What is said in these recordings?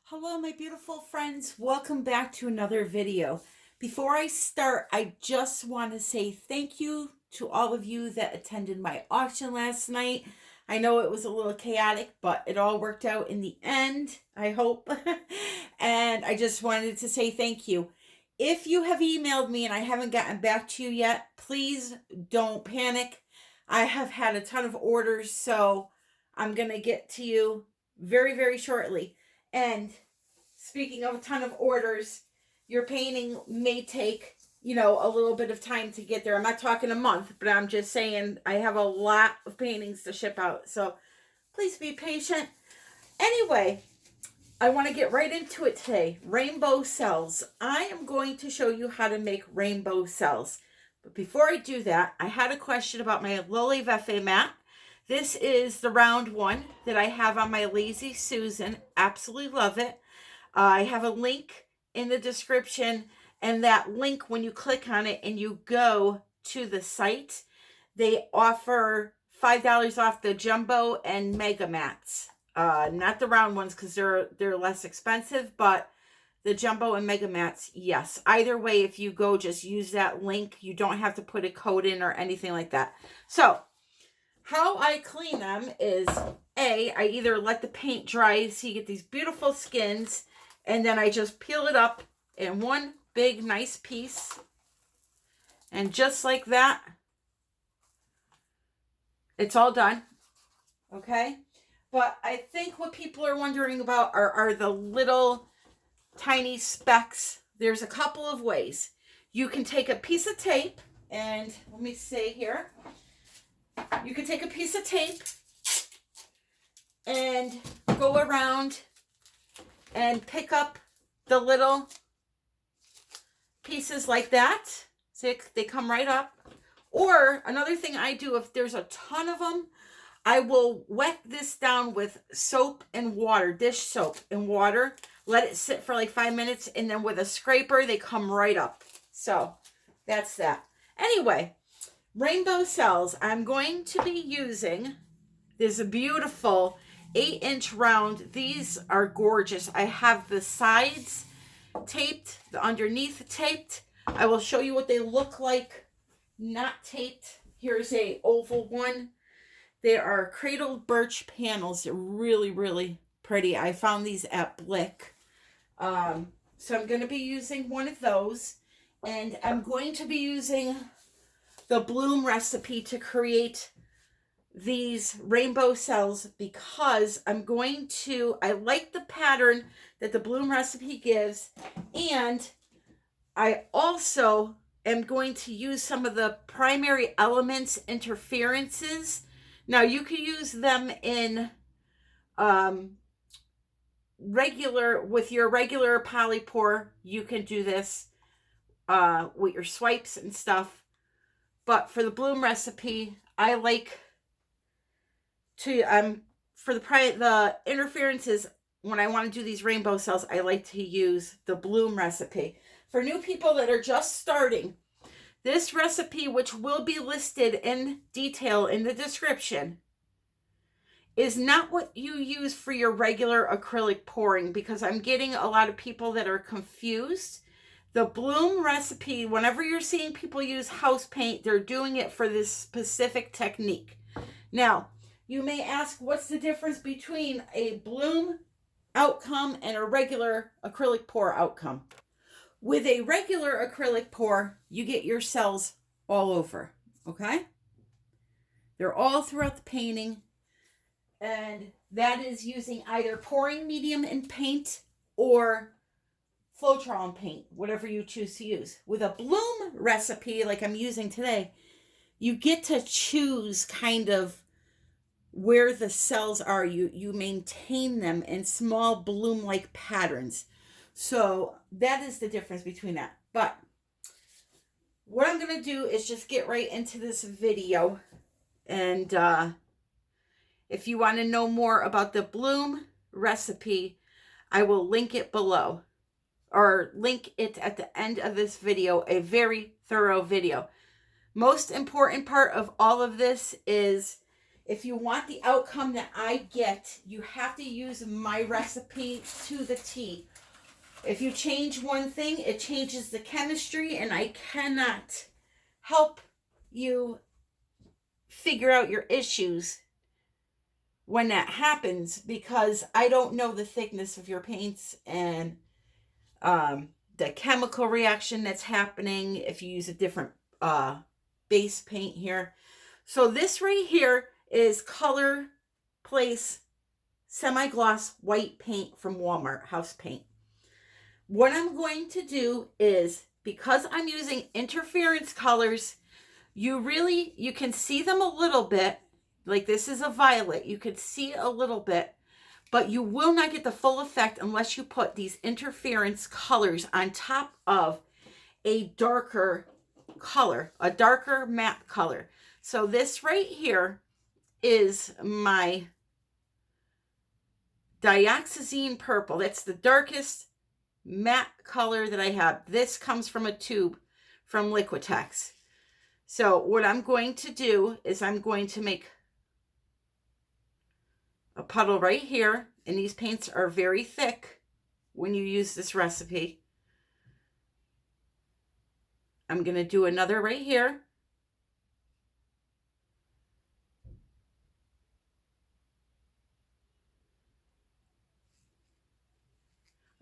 Hello, my beautiful friends. Welcome back to another video. Before I start, I just want to say thank you to all of you that attended my auction last night. I know it was a little chaotic, but it all worked out in the end, I hope. And I just wanted to say thank you. If you have emailed me and I haven't gotten back to you yet, please don't panic. I have had a ton of orders, so I'm going to get to you very, very shortly. And speaking of a ton of orders, your painting may take, a little bit of time to get there. I'm not talking a month, but I'm just saying I have a lot of paintings to ship out. So please be patient. Anyway, I want to get right into it today. Rainbow cells. I am going to show you how to make rainbow cells. But before I do that, I had a question about my Lily Vefe mat. This is the round one that I have on my Lazy Susan. Absolutely love it. I have a link in the description, and that link, when you click on it and you go to the site, they offer $5 off the jumbo and mega mats. Not the round ones because they're less expensive, but the jumbo and mega mats, yes. Either way, if you go, just use that link. You don't have to put a code in or anything like that. So how I clean them is, I either let the paint dry so you get these beautiful skins, and then I just peel it up in one big nice piece. And just like that, it's all done. Okay? But I think what people are wondering about are the little tiny specks. There's a couple of ways. You can take a piece of tape, and let me see here. You can take a piece of tape and go around and pick up the little pieces like that. See, they come right up. Or another thing I do, if there's a ton of them, I will wet this down with soap and water, dish soap and water. Let it sit for like 5 minutes, and then with a scraper, they come right up. So that's that. Anyway, rainbow cells. I'm going to be using this beautiful 8-inch round. These are gorgeous. I have the sides taped, the underneath taped. I will show you what they look like not taped. Here's a oval one. They are cradled birch panels. They're really, really pretty. I found these at Bling. So I'm going to be using one of those, and I'm going to be using the Bloom recipe to create these rainbow cells because I like the pattern that the Bloom recipe gives, and I also am going to use some of the primary elements interferences. Now you could use them in with your regular polypore. You can do this with your swipes and stuff. But for the Bloom recipe, I like to, for the interferences, when I want to do these rainbow cells, I like to use the Bloom recipe. For new people that are just starting, this recipe, which will be listed in detail in the description, is not what you use for your regular acrylic pouring, because I'm getting a lot of people that are confused. The Bloom recipe, whenever you're seeing people use house paint, they're doing it for this specific technique. Now, you may ask, what's the difference between a Bloom outcome and a regular acrylic pour outcome? With a regular acrylic pour, you get your cells all over, okay? They're all throughout the painting, and that is using either pouring medium in paint or Floetrol paint, whatever you choose to use. With a Bloom recipe like I'm using today, you get to choose kind of where the cells are. You maintain them in small bloom-like patterns. So that is the difference between that. But what I'm going to do is just get right into this video. And if you want to know more about the Bloom recipe, I will link it below, or link it at the end of this video, a very thorough video. Most important part of all of this is If you want the outcome that I get, you have to use my recipe to the T. If you change one thing, it changes the chemistry, and I cannot help you figure out your issues when that happens, because I don't know the thickness of your paints and the chemical reaction that's happening if you use a different base paint here. So this right here is ColorPlace semi-gloss white paint from Walmart, house paint. What I'm going to do is, because I'm using interference colors, you can see them a little bit. Like this is a violet. You could see a little bit, but you will not get the full effect unless you put these interference colors on top of a darker color, a darker matte color. So this right here is my Dioxizine purple. That's the darkest matte color that I have. This comes from a tube from Liquitex. So what I'm going to do is I'm going to make a puddle right here, and these paints are very thick when you use this recipe. I'm going to do another right here.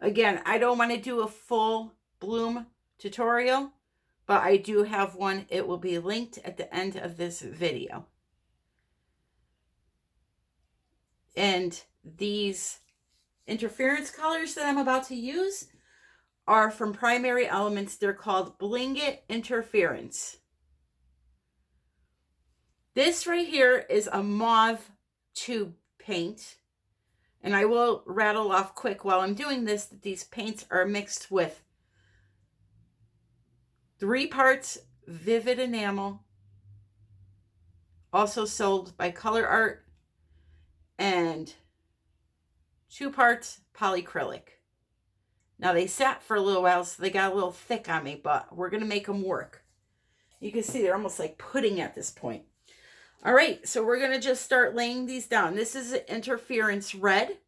Again, I don't want to do a full bloom tutorial, but I do have one. It will be linked at the end of this video. And these interference colors that I'm about to use are from Primary Elements. They're called Bling Interference. This right here is a mauve tube paint. And I will rattle off quick while I'm doing this that these paints are mixed with 3 parts Vivid Enamel, also sold by Colourarte, and 2 parts Polycrylic. Now they sat for a little while, so they got a little thick on me, but we're going to make them work. You can see they're almost like pudding at this point. All right, so we're going to just start laying these down. This is an interference red.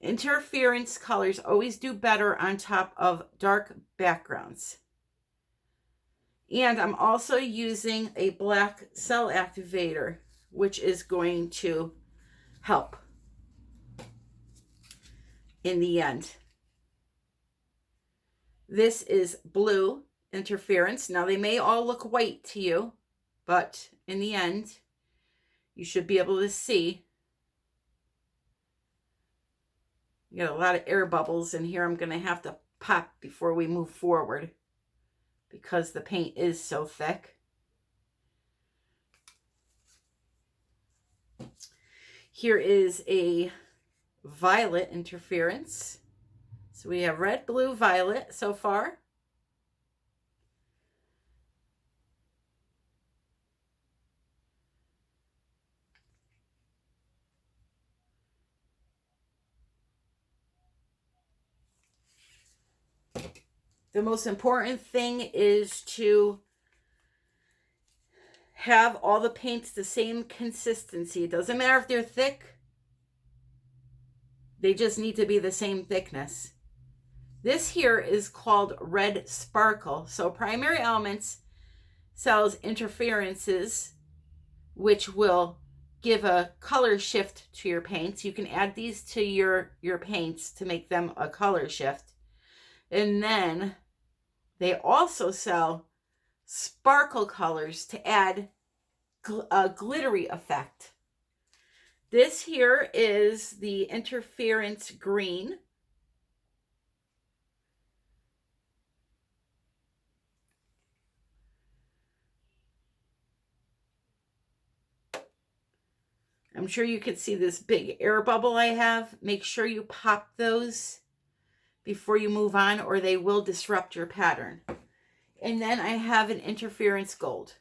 Interference colors always do better on top of dark backgrounds. And I'm also using a black cell activator, which is going to help in the end. This is blue interference. Now they may all look white to you, but in the end, you should be able to see. You got a lot of air bubbles in here. I'm going to have to pop before we move forward because the paint is so thick. Here is a violet interference. So we have red, blue, violet so far. The most important thing is to have all the paints the same consistency. It doesn't matter if they're thick. They just need to be the same thickness. This here is called Red Sparkle. So Primary Elements sells interferences, which will give a color shift to your paints. You can add these to your paints to make them a color shift. And then they also sell sparkle colors to add a glittery effect. This here is the interference green. I'm sure you can see this big air bubble I have. Make sure you pop those before you move on, or they will disrupt your pattern. And then I have an interference gold.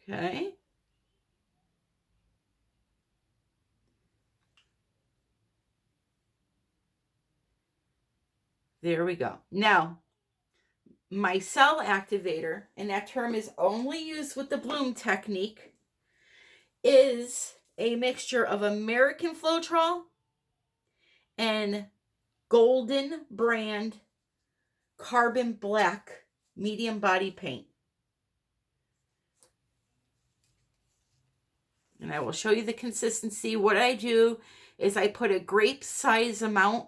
Okay. There we go. Now, my cell activator, and that term is only used with the bloom technique, is a mixture of American Floetrol and Golden brand Carbon Black medium body paint. And I will show you the consistency. What I do is I put a grape size amount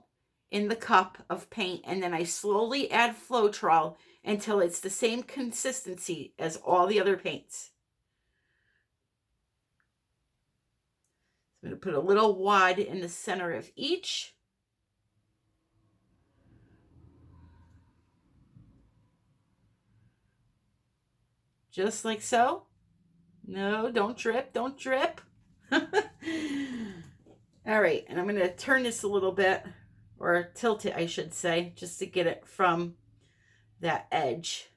in the cup of paint, and then I slowly add Floetrol until it's the same consistency as all the other paints. I'm going to put a little wad in the center of each. Just like so. No, don't drip, don't drip. All right, and I'm going to turn this a little bit, or tilt it, I should say, just to get it from that edge.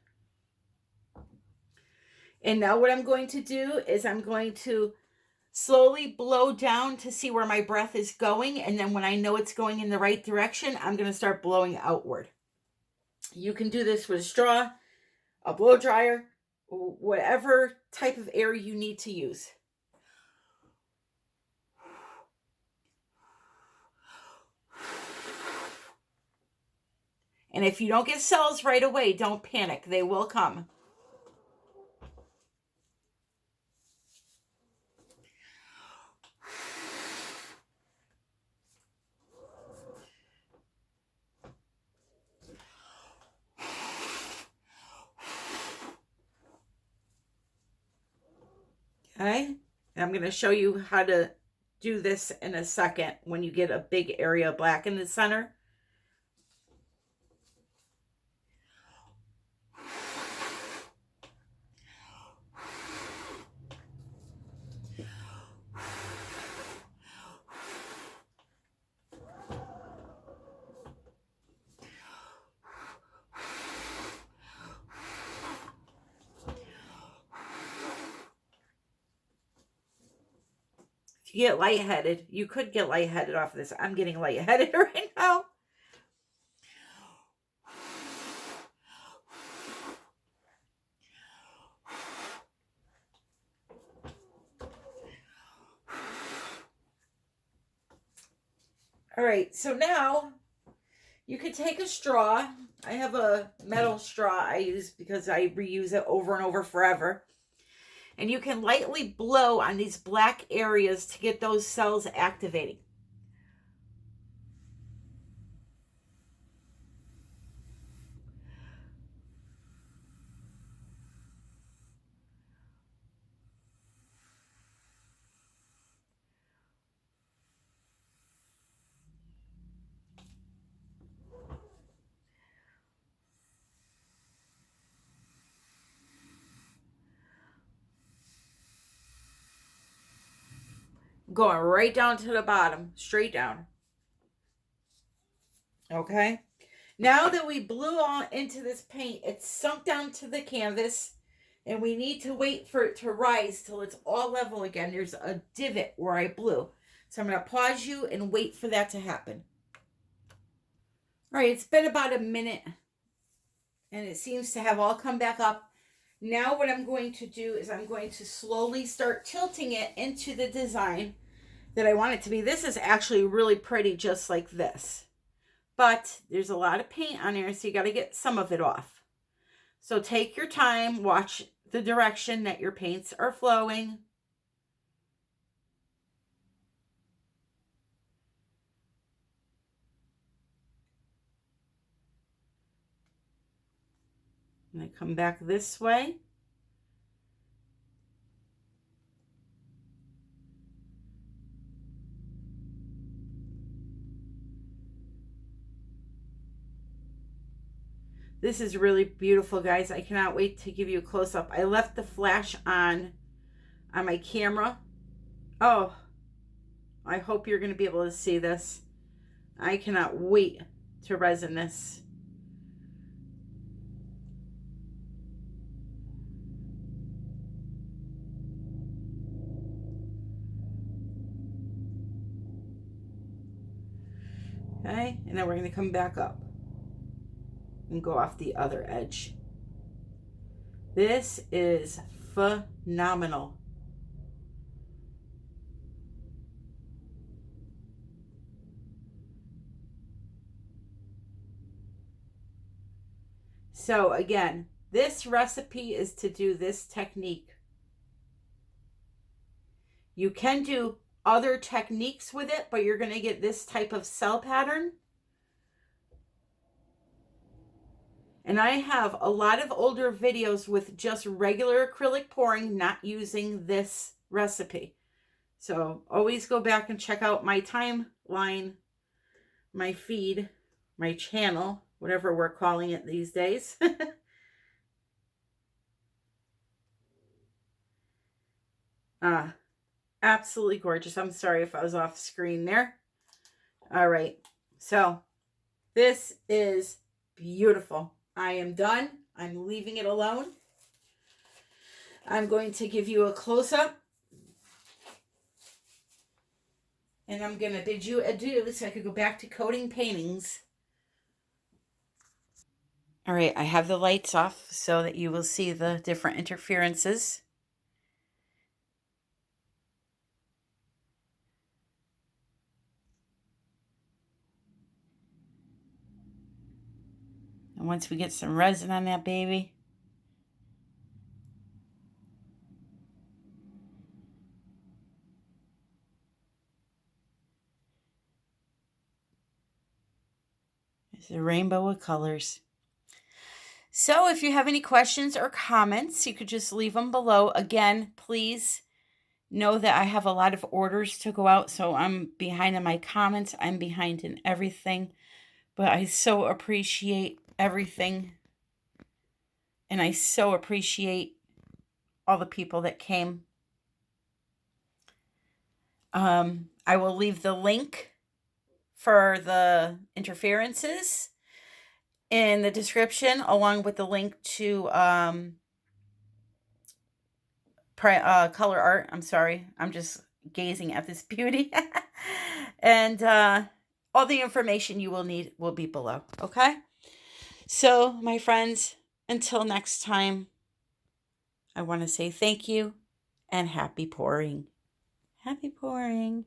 And now what I'm going to do is I'm going to slowly blow down to see where my breath is going, and then when I know it's going in the right direction, I'm going to start blowing outward. You can do this with a straw, a blow dryer, whatever type of air you need to use. And if you don't get cells right away, don't panic. They will come. Okay, and I'm going to show you how to do this in a second when you get a big area of black in the center. You get lightheaded. You could get lightheaded off of this. I'm getting lightheaded right now. All right, so now you could take a straw. I have a metal straw I use because I reuse it over and over forever. And you can lightly blow on these black areas to get those cells activating. Going right down to the bottom, straight down. Okay. Now that we blew on into this paint, it's sunk down to the canvas, and we need to wait for it to rise till it's all level again. There's a divot where I blew. So I'm going to pause you and wait for that to happen. All right, it's been about a minute, and it seems to have all come back up. Now what I'm going to do is I'm going to slowly start tilting it into the design that I want it to be. This is actually really pretty just like this. But there's a lot of paint on there, so you got to get some of it off. So take your time, watch the direction that your paints are flowing. And I come back this way. This is really beautiful, guys. I cannot wait to give you a close-up. I left the flash on my camera. Oh, I hope you're going to be able to see this. I cannot wait to resin this. Okay, and then we're going to come back up. and go off the other edge. This is phenomenal. So again, this recipe is to do this technique. You can do other techniques with it, but you're going to get this type of cell pattern. And I have a lot of older videos with just regular acrylic pouring, not using this recipe. So always go back and check out my timeline, my feed, my channel, whatever we're calling it these days. Absolutely gorgeous. I'm sorry if I was off screen there. All right. So this is beautiful. I am done. I'm leaving it alone. I'm going to give you a close-up. And I'm going to bid you adieu so I could go back to coating paintings. All right, I have the lights off so that you will see the different interferences. And once we get some resin on that baby, it's a rainbow of colors. So if you have any questions or comments, you could just leave them below. Again, please know that I have a lot of orders to go out, so I'm behind in my comments. I'm behind in everything, but I so appreciate everything, and I so appreciate all the people that came. I will leave the link for the interferences in the description, along with the link to Colourarte. I'm sorry, I'm just gazing at this beauty. And all the information you will need will be below. Okay, so my friends, until next time, I want to say thank you and happy pouring. Happy pouring.